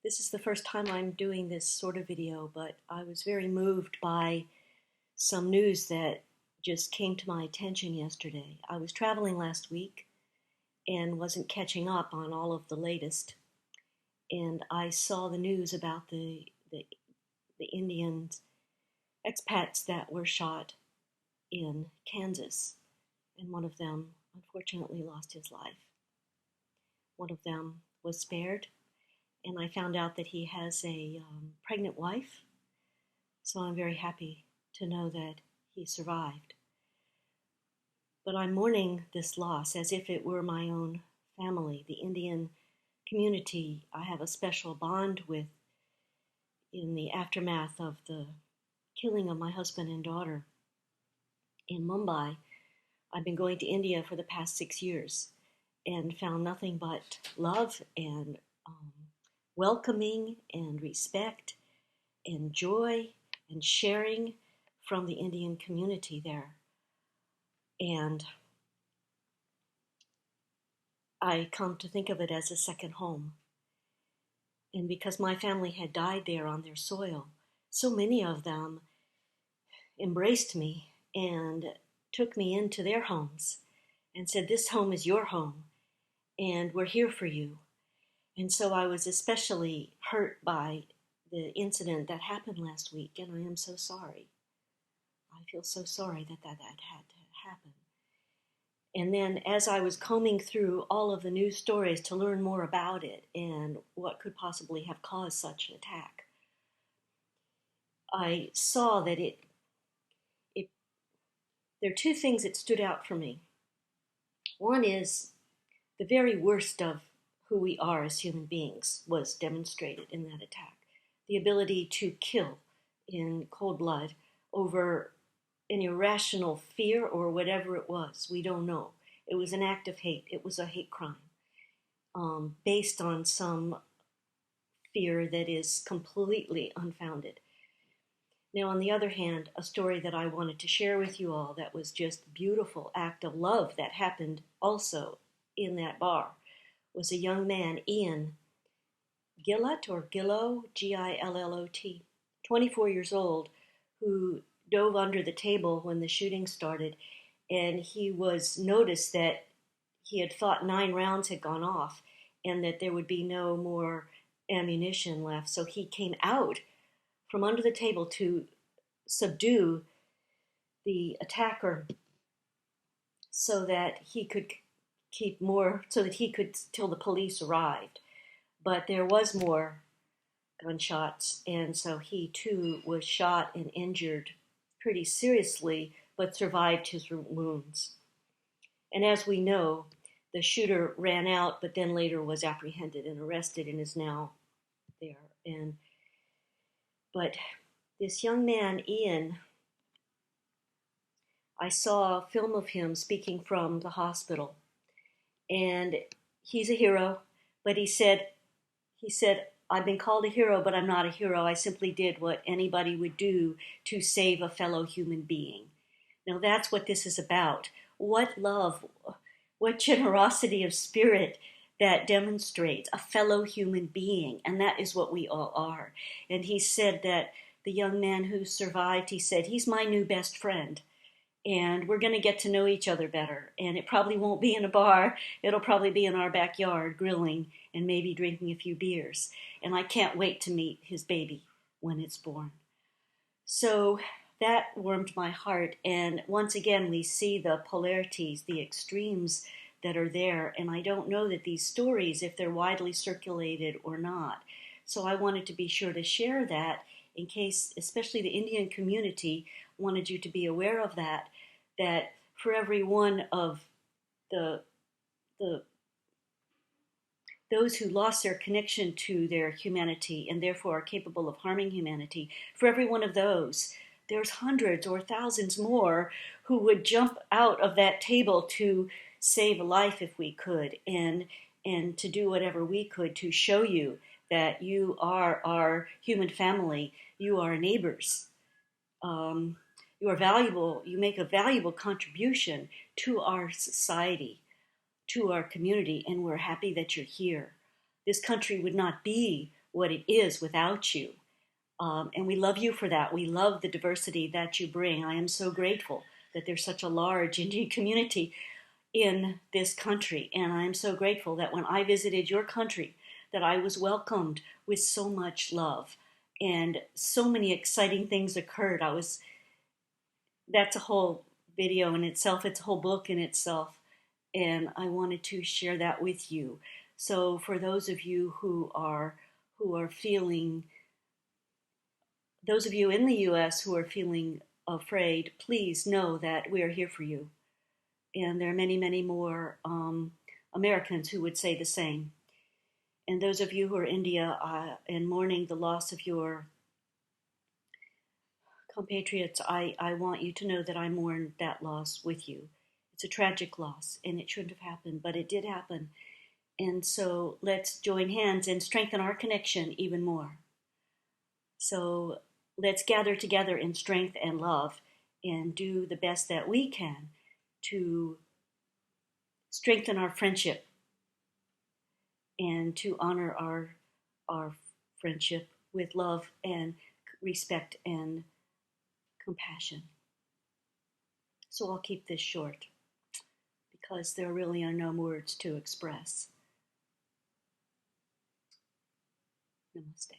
This is the first time I'm doing this sort of video, but I was very moved by some news that just came to my attention yesterday. I was traveling last week and wasn't catching up on all of the latest, and I saw the news about the Indian expats that were shot in Kansas, and one of them unfortunately lost his life. One of them was spared, and I found out that he has a pregnant wife, so I'm very happy to know that he survived. But I'm mourning this loss as if it were my own family. The Indian community I have a special bond with in the aftermath of the killing of my husband and daughter in Mumbai. I've been going to India for the past 6 years and found nothing but love and welcoming and respect and joy and sharing from the Indian community there. And I come to think of it as a second home. And because my family had died there on their soil, so many of them embraced me and took me into their homes and said, "This home is your home, and we're here for you." And so I was especially hurt by the incident that happened last week, and I am so sorry. I feel so sorry that had to happen. And then as I was combing through all of the news stories to learn more about it and what could possibly have caused such an attack, I saw that there are two things that stood out for me. One is the very worst of who we are as human beings was demonstrated in that attack. The ability to kill in cold blood over an irrational fear or whatever it was. We don't know. It was an act of hate. It was a hate crime based on some fear that is completely unfounded. Now, on the other hand, a story that I wanted to share with you all that was just a beautiful act of love that happened also in that bar was a young man, Ian Gillot, or Gillo, Gillot, 24 years old, who dove under the table when the shooting started, and he was noticed that he had thought 9 rounds had gone off and that there would be no more ammunition left. So he came out from under the table to subdue the attacker so that he could keep more, so that he could, till the police arrived. But there was more gunshots, and so he too was shot and injured pretty seriously, but survived his wounds. And as we know, the shooter ran out, but then later was apprehended and arrested and is now there. But this young man, Ian, I saw a film of him speaking from the hospital, and he's a hero, but he said, "I've been called a hero, but I'm not a hero. I simply did what anybody would do to save a fellow human being." Now that's what this is about. What love, what generosity of spirit that demonstrates a fellow human being, and that is what we all are. And he said that the young man who survived, he said, "He's my new best friend, and we're going to get to know each other better. And it probably won't be in a bar. It'll probably be in our backyard, grilling and maybe drinking a few beers. And I can't wait to meet his baby when it's born." So that warmed my heart. And once again, we see the polarities, the extremes that are there. And I don't know that these stories, if they're widely circulated or not. So I wanted to be sure to share that in case, especially the Indian community, wanted you to be aware of that for every one of those who lost their connection to their humanity and therefore are capable of harming humanity, for every one of those, there's hundreds or thousands more who would jump out of that table to save a life if we could, and to do whatever we could to show you that you are our human family, you are neighbors. You are valuable, you make a valuable contribution to our society, to our community, and we're happy that you're here. This country would not be what it is without you. And we love you for that. We love the diversity that you bring. I am so grateful that there's such a large Indian community in this country. And I'm so grateful that when I visited your country, that I was welcomed with so much love and so many exciting things occurred. That's a whole video in itself. It's a whole book in itself. And I wanted to share that with you. So for those of you who are feeling, those of you in the US who are feeling afraid, please know that we are here for you. And there are many, many more Americans who would say the same. And those of you who are in India and mourning the loss of your compatriots, I want you to know that I mourn that loss with you. It's a tragic loss, and it shouldn't have happened, but it did happen. And so let's join hands and strengthen our connection even more. So let's gather together in strength and love and do the best that we can to strengthen our friendship and to honor our friendship with love and respect and compassion. So I'll keep this short because there really are no words to express. Namaste.